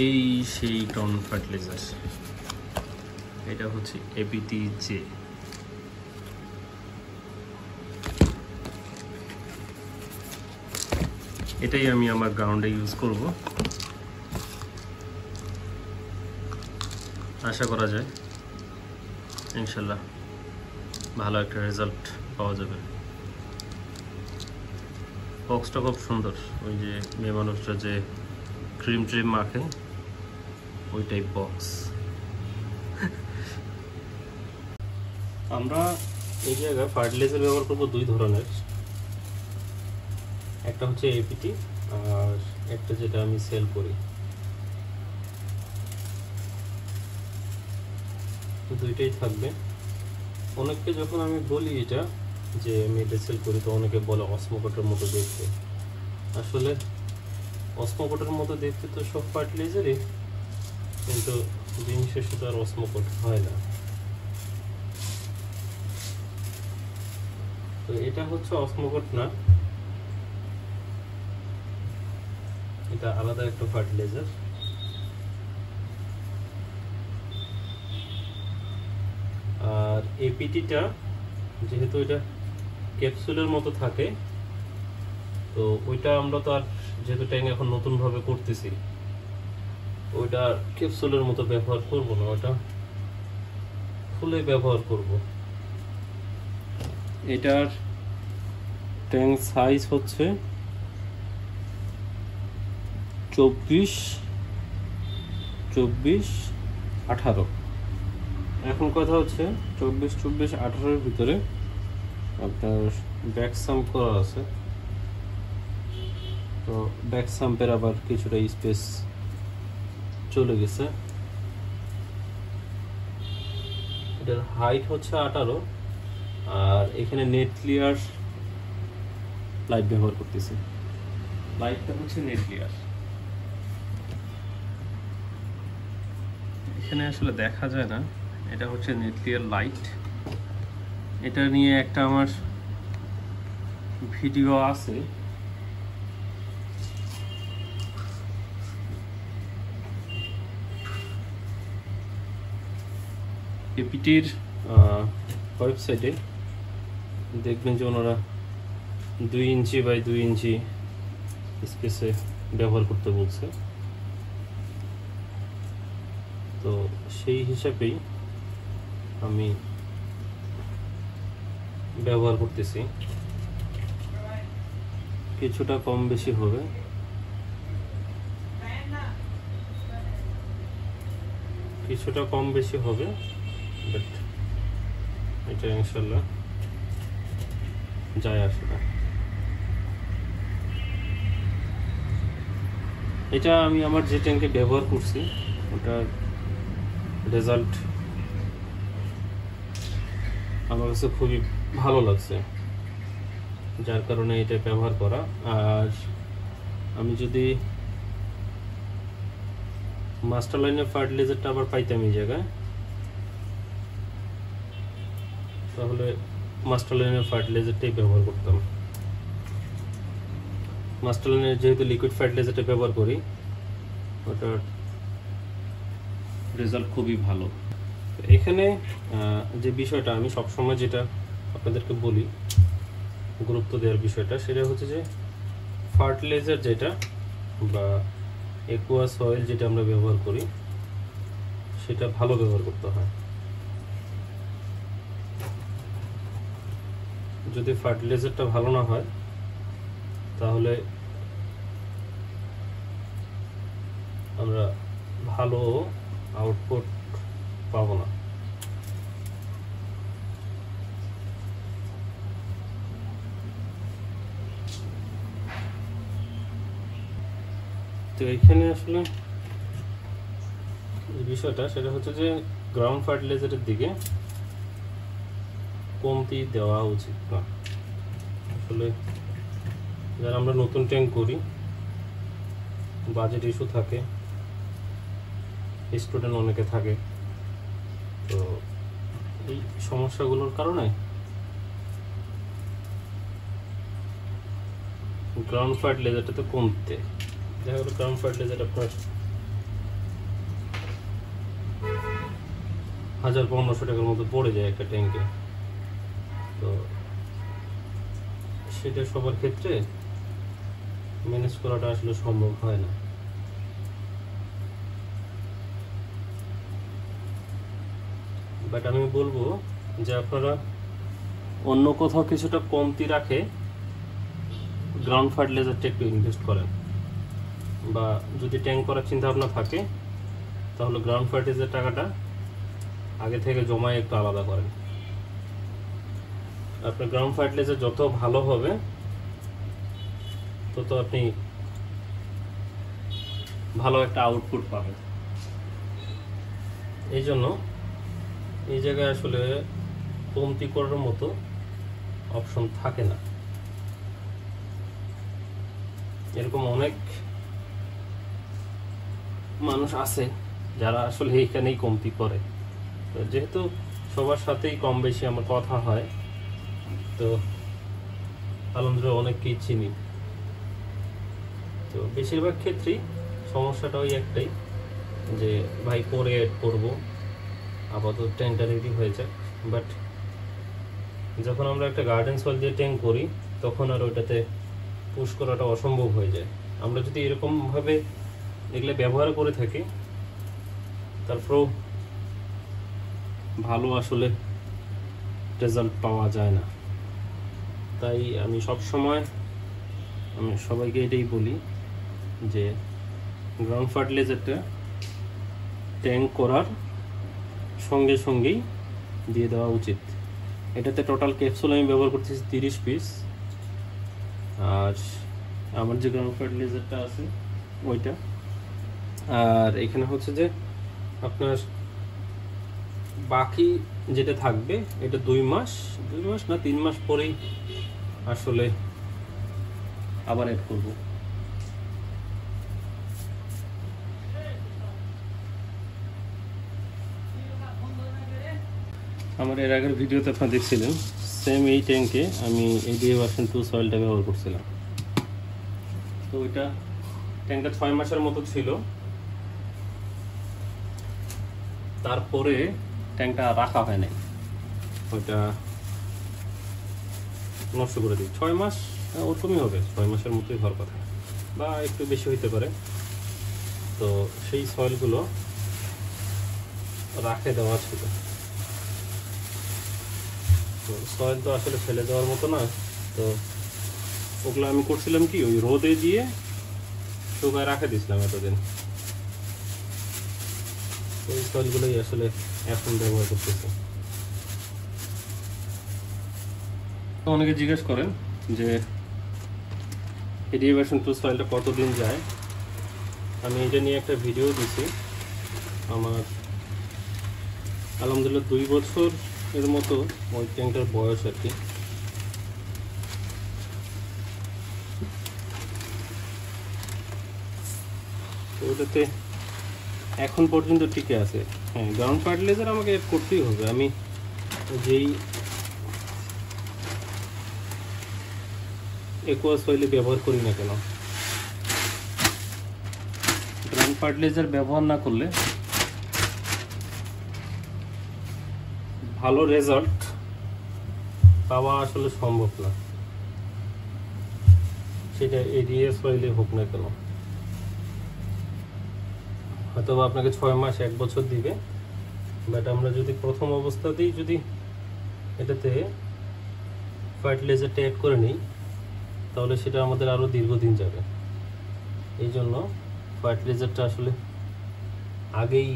এই সেই ground fertiliser, এটা হচ্ছে APTJ। এটাই আমি আমার গ্রাউন্ডে ইউজ করব, আশা করা যায় ইনশাল্লাহ ভালো একটা রেজাল্ট পাওয়া যাবে। বক্সটা খুব সুন্দর, ওই যে মেয়ে মানুষটা যে ক্রিম ট্রিম মাখে ওই টাইপ বক্স। আমরা এই জায়গায় ফার্টিলাইজার ব্যবহার করব দুই ধরনের, একটা হচ্ছে APT আর একটা যেটা আমি সেল করি। দুইটাই থাকবে। অনেককে যখন আমি বলি এটা যে আমি এটা সেল করি, তো অনেকে বলে অসমোকটের মতো দেখতে। আসলে অসমোকটের মতো দেখতে তো সব ফার্টিলাইজারই, কিন্তু দিন শেষে তো আর অসমোকট হয় না। তো এটা হচ্ছে অসমোকট না, এটা আলাদা একটা ফার্টিলাইজার। আর APTটা যেহেতু এটা ক্যাপসুলের মতো থাকে, তো ওইটা আমরা তো আর যেহেতু ট্যাঙ্ক এখন নতুনভাবে করতেছি, ওইটা ক্যাপসুলের মতো ব্যবহার করব না, ওটা ফুলে ব্যবহার করব। এটার ট্যাঙ্ক সাইজ হচ্ছে 24-24-18। এখন কথা হচ্ছে 24-24-18-এর ভিতরে আপনার ব্যাক সাম্প করা আছে, তো ব্যাক সাম্পের আবার কিছুটা স্পেস চলে গেছে। এটার হাইট হচ্ছে 18, আর এখানে নেট ক্লিয়ার লাইট ব্যবহার করতেছি। লাইটটা হচ্ছে নেট ক্লিয়ার, এখানে আসলে দেখা যায় না, এটা হচ্ছে নেট ক্লিয়ার লাইট। এটা নিয়ে একটা আমার ভিডিও আছে, APTর ওয়েবসাইটে দেখবেন যে ওনারা 2 ইঞ্চি বাই 2 ইঞ্চি স্পেসে ব্যবহার করতে বলছে, তো সেই হিসাবেই আমি ব্যবহার করতেছি। কিছুটা কম বেশি হবে, বাট এটা ইনশাল্লাহ যায় আসে না। এটা আমি আমার যে ট্যাঙ্কে ব্যবহার করছি ওটার রেজাল্ট আমার কাছে খুবই ভালো লাগছে, যার কারণে এটা ব্যবহার করা। আর আমি যদি মাস্টার লাইনের ফার্টিলাইজারটা আবার পাইতাম এই জায়গায়, তাহলে মাস্টার লাইনের ফার্টিলাইজারটাই ব্যবহার করতাম। মাস্টার লাইনের যেহেতু লিকুইড ফার্টিলাইজারটা ব্যবহার করি, ওটার রেজাল্ট খুবই ভালো। এখানে যে বিষয়টা আমি সবসময় যেটা আপনাদেরকে বলি গুরুত্ব দেওয়ার বিষয়টা, সেটা হচ্ছে যে ফার্টিলাইজার যেটা বা একুয়াস অয়েল যেটা আমরা ব্যবহার করি, সেটা ভালো ব্যবহার করতে হয়। যদি ফার্টিলাইজারটা ভালো না হয়, তাহলে আমরা ভালো আউটপুট পাবো না। তো এখানে আসলে বিষয়টা সেটা হচ্ছে যে গ্রাউন্ড ফার্টিলাইজারের দিকে কমতি দেওয়া উচিত না। আসলে যারা আমরা নতুন ট্যাঙ্ক করি, বাজেট ইস্যু থাকে, স্টুডেন্ট অনেকে থাকে, তো এই সমস্যাগুলোর কারণে গ্রাউন্ড ফার্টিলাইজারটাতে কমতে দেখা গেলো গ্রাউন্ড ফার্টিলাইজার আপনার 1000-1500 টাকার মতো পড়ে যায় একটা ট্যাঙ্কে। তো সেটা সবার ক্ষেত্রে ম্যানেজ করাটা আসলে সম্ভব হয় না। বাট আমি বলবো যে আপনারা অন্য কোথাও কিছুটা কমতি রাখে গ্রাউন্ড ফার্টিলাইজারটা একটু ইনভেস্ট করেন, বা যদি ট্যাঙ্ক করার চিন্তা ভাবনা থাকে তাহলে গ্রাউন্ড ফার্টিলাইজার টাকাটা আগে থেকে জমায় একটু আলাদা করেন। আপনার গ্রাউন্ড ফার্টিলাইজার যত ভালো হবে তত আপনি ভালো একটা আউটপুট পাবেন। এই জন্য এই জায়গায় আসলে কমতি করার মতো অপশন থাকে না। এরকম অনেক মানুষ আছে যারা আসলে এইখানেই কমতি করে। তো যেহেতু সবার সাথেই কম বেশি আমার কথা হয়, তো আলহামদুলিল্লাহ অনেককেই চিনি। তো বেশিরভাগ ক্ষেত্রেই সমস্যাটা ওই একটাই যে ভাই পরে অ্যাড করবো, আপাতত ট্যাঙ্কটা রেডি হয়ে যায়। বাট যখন আমরা একটা গার্ডেন সয়েল দিয়ে ট্যাঙ্ক করি তখন আর ওইটাতে পুশ করাটা অসম্ভব হয়ে যায়। আমরা যদি এরকমভাবে এগুলো ব্যবহার করে থাকি তারপরেও ভালো আসলে রেজাল্ট পাওয়া যায় না। তাই আমি সবাইকে এটাই বলি যে গ্রাউন্ড ফার্টিলাইজারটা ট্যাঙ্ক করার সঙ্গে সঙ্গেই দিয়ে দেওয়া উচিত। এটাতে টোটাল ক্যাপসুল আমি ব্যবহার করতেছি 30 পিস, আর আমার যে গ্রাউন্ড ফার্টিলাইজারটা আছে ওইটা। আর এখানে হচ্ছে যে আপনার বাকি যেটা থাকবে এটা 2 মাস না 3 মাস পরেই আসলে আবার অ্যাড করব। আমার এর আগের ভিডিওতে আপনারা দেখছিলেন সেম এই ট্যাঙ্কে আমি ADA ভার্সন 2 সয়েলটা ব্যবহার করছিলাম। তো ওইটা ট্যাঙ্কটা 6 মাসের মতো ছিল, তারপরে ট্যাঙ্কটা রাখা হয় নাই, ওইটা নষ্ট করে দিই। 6 মাস ওরকমই হবে, 6 মাসের মতোই হওয়ার কথা বা একটু বেশি হইতে পারে। তো সেই সয়েলগুলো রাখে দেওয়া ছিল। তো সয়েল তো আসলে ফেলে দেওয়ার মতো না, তো ওগুলো আমি করছিলাম কি ওই রোদে দিয়ে শুকায় রাখে দিয়েছিলাম এতদিন। ওই সয়েলগুলোই আসলে এখন ব্যবহার করতেছি। অনেকে জিজ্ঞেস করেন যে ADA ভার্সন 2 সয়েলটা কতদিন যায়। আমি এটা নিয়ে একটা ভিডিও দিছি। আমার আলহামদুলিল্লাহ 2 বছর এর মতো ওই ট্যাঙ্কটার বয়স আর কি। ওটাতে এখন পর্যন্ত টিকে আছে। হ্যাঁ, গ্রাউন্ড ফার্টিলাইজার আমাকে অ্যাড করতেই হবে। আমি যেই একুয়াস সয়েলে ব্যবহার করি না কেন, গ্রাউন্ড ফার্টিলাইজার ব্যবহার না করলে ভালো রেজাল্ট পাওয়া আসলে সম্ভব না, সেটা ADA সয়েলে হোক না কেন। হয়তো আপনাকে 6 মাস 1 বছর দিবে, বাট আমরা যদি প্রথম অবস্থাতেই যদি এটাতে ফার্টিলাইজারটা অ্যাড করে নিই তাহলে সেটা আমাদের আরও দীর্ঘদিন যাবে। এই জন্য ফার্টিলাইজারটা আসলে আগেই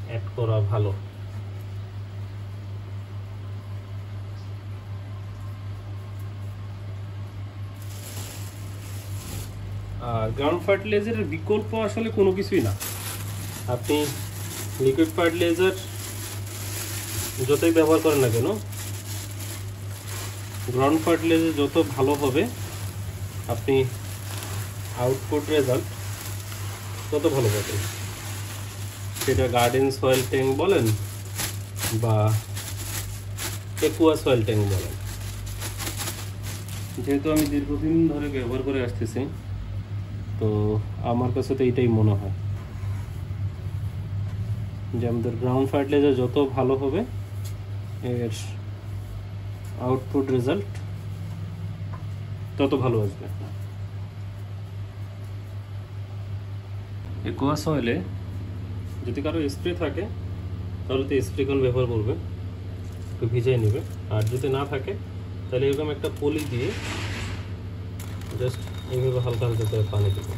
অ্যাড করা ভালো। আর গ্রাউন্ড ফার্টিলাইজারের বিকল্প আসলে কোনো কিছুই না। আপনি লিকুইড ফার্টিলাইজার যতই ব্যবহার করেন না কেন, গ্রাউন্ড ফার্টিলাইজার যত ভালো হবে আপনি আউটপুট রেজাল্ট তত ভালো পাবেন। সেটা গার্ডেন সয়েল ট্যাঙ্ক বলেন বা একুয়া সয়েল ট্যাঙ্ক বলেন। যেহেতু আমি দীর্ঘদিন ধরে ব্যবহার করে আসতেছি, তো আমার কাছে তো এইটাই মনে হয়। যে আমাদের গ্রাউন্ড ফার্টিলাইজার যত ভালো হবে এর আউটপুট রেজাল্ট তত ভালো আসবে। অ্যাকোয়া সয়েলে যদি কারো স্প্রে থাকে তাহলে তো স্প্রে গান ব্যবহার করবে, একটু ভিজিয়ে নেবে। আর যদি না থাকে তাহলে এরকম একটা পলি দিয়ে জাস্ট এইভাবে হালকা হালকা করে পানি দেবে।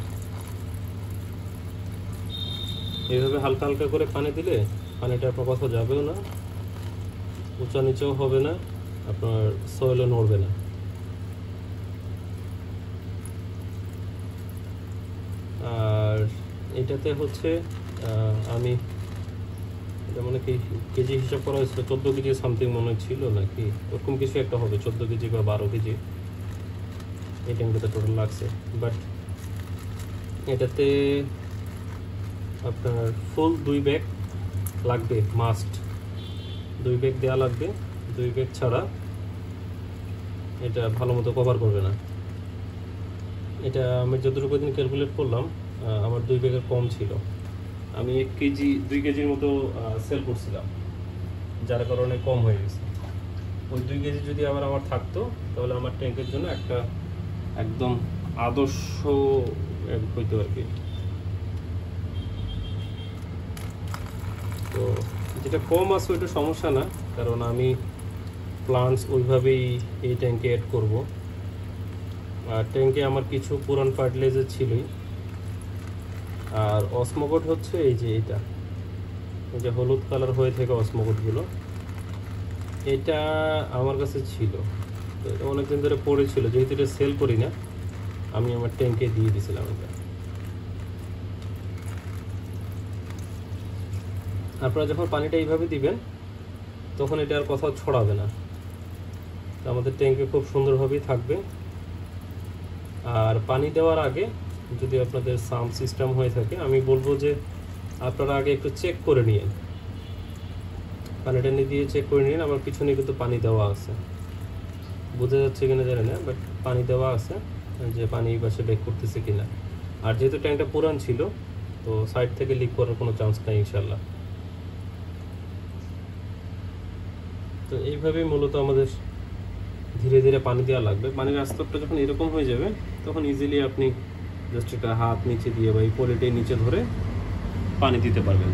এইভাবে হালকা হালকা করে পানি দিলে পানিটা আপনার কোথাও যাবেও না, উঁচা নিচেও হবে না, আপনার সয়েলও নড়বে না। আর এটাতে হচ্ছে আমি এটা মানে কি কেজি হিসাব করা হয়েছিল, 14 কেজি সামথিং মনে ছিল নাকি ওরকম কিছু একটা হবে, 14 কেজি বা 12 কেজি এই ট্যাঙ্কিতে টোটাল লাগছে। বাট এটাতে আপনার ফুল 2 ব্যাগ লাগবে, মাস্ট 2 ব্যাগ দেওয়া লাগবে। 2 ব্যাগ ছাড়া এটা ভালো মতো কভার করবে না। এটা আমি যতটুকু দিন ক্যালকুলেট করলাম আমার 2 ব্যাগের কম ছিল। আমি 1 কেজি 2 কেজির মতো সেল করছিলাম, যার কারণে কম হয়ে গেছে। ওই 2 কেজি যদি আবার আমার থাকতো তাহলে আমার ট্যাঙ্কের জন্য একটা একদম আদর্শ হইতো আর কি। তো যেটা কম আছে ওইটা সমস্যা না, কারণ আমি প্লান্টস ওইভাবেই এই ট্যাঙ্কে অ্যাড করব। আর ট্যাঙ্কে আমার কিছু পুরান ফার্টিলাইজার ছিলই। আর অসমোকোট হচ্ছে এই যে এটা, এই যে হলুদ কালার হয়ে থাকে অসমোকোটগুলো, এটা আমার কাছে ছিল। তো এটা অনেকদিন ধরে পড়েছিল, যেহেতু এটা সেল করি না আমি আমার ট্যাঙ্কে দিয়ে দিয়েছিলাম এটা। আপনারা যখন পানিটা এইভাবে দিবেন তখন এটা আর কোথাও ছড়াবে না, তো আমাদের ট্যাঙ্কে খুব সুন্দরভাবেই থাকবে। আর পানি দেওয়ার আগে যদি আপনাদের সাম সিস্টেম হয়ে থাকে আমি বলবো যে আপনারা আগে একটু চেক করে নিন, পানিটা নিয়ে দিয়ে চেক করে নিন। আমার পিছনে কিন্তু পানি দেওয়া আছে, বোঝা যাচ্ছে কিনা জানি না, বাট পানি দেওয়া আছে যে পানি এই পাশে ব্যাক করতেছে কিনা। আর যেহেতু ট্যাঙ্কটা পুরান ছিল তো সাইড থেকে লিক করার কোনো চান্স নাই ইনশাল্লাহ। তো এইভাবেই মূলত আমাদের ধীরে ধীরে পানি দেওয়া লাগবে। পানির স্তরটা যখন এরকম হয়ে যাবে তখন ইজিলি আপনি জাস্ট একটা হাত নিচে দিয়ে বা এই পলিটাই নিচে ধরে পানি দিতে পারবেন।